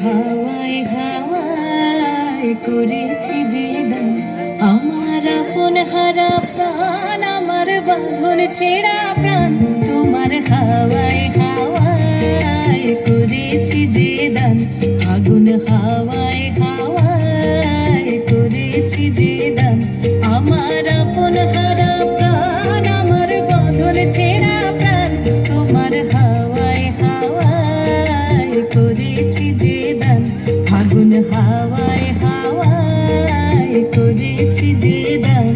হাওয়ায় হাওয়ায় করেছি যে দান, আমার আপন হারা প্রাণ, আমার বাঁধন ছেঁড়া প্রাণ, তোমার হাওয়ায় হাওয়ায় করেছি যে দান, আগুন হাওয়ায় হাওয়ায় করেছি যে দান, আমার আপন হারা প্রাণ, আমার বাঁধন ছেঁড়া প্রাণ, তোমার হাওয়ায় হাওয়ায় করেছি যে দান, আগুন হাওয়ায় হাওয়ায় করেছি যে দান।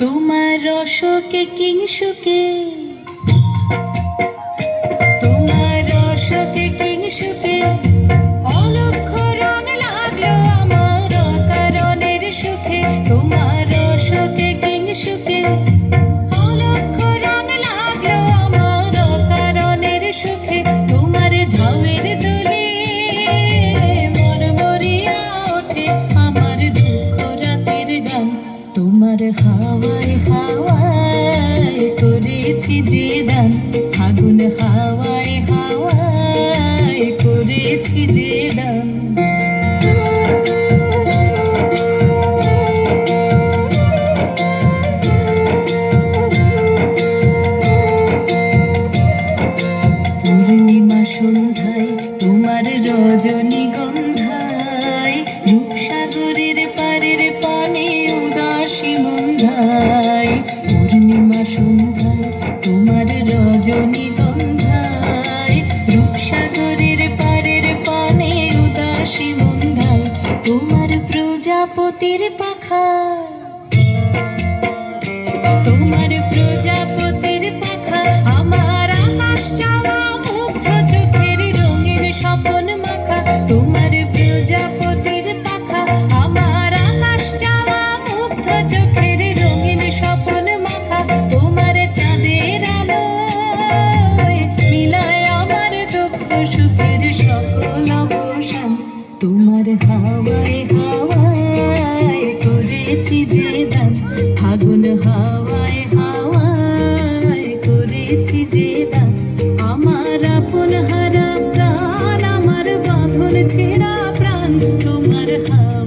তোমার রসকে কিংসুকে, তোমার রসকে কিংসুকে অলক্ষ্য রং লাগলো আমার অকারণের সুখে, তোমার রসকে কিংসুকে অলক্ষ্য রং লাগলো আমার অকারণের সুখে, তোমার ঝাউয়ের দোলে মরমরিয়া ওঠে আমার দুঃখ রাতের গান, তোমার হাওয়ায় হাওয়ায় করেছি যে দান, আগুন হাওয়ায় হাওয়ায় করেছি যে দান। পূর্ণিমা সন্ধ্যায় তোমার রজনীগন্ধায়, রূপসাগরের পারের পানে উদাসী মন্ধায়, পূর্ণিমা সন্ধ্যায় তোমার রজনীগন্ধায়, রূপসাগরের পারের পানে উদাসী মন্ধায়, তোমার প্রজাপতির পাখা, তোমার প্রজাপতির পাখা আমার আকাশ চাওয়া মুগ্ধ চোখের রঙিন স্বপন মাখা, তোমার প্রজাপতির পাখা আমার আকাশ চাওয়া মুগ্ধ চোখের রঙিন স্বপন মাখা, তোমার চাঁদের আলোয় মিলায় আমার দুঃখ সুখের সকল অবসান, তোমার হাওয়ায় হাওয়ায় করেছি যে দান, আগুন হাওয়ায় হাওয়ায় করেছি যে দান, আমার আপন হারা প্রাণ, আমার বাঁধন ছেঁড়া প্রাণ, তোমার হাওয়ায়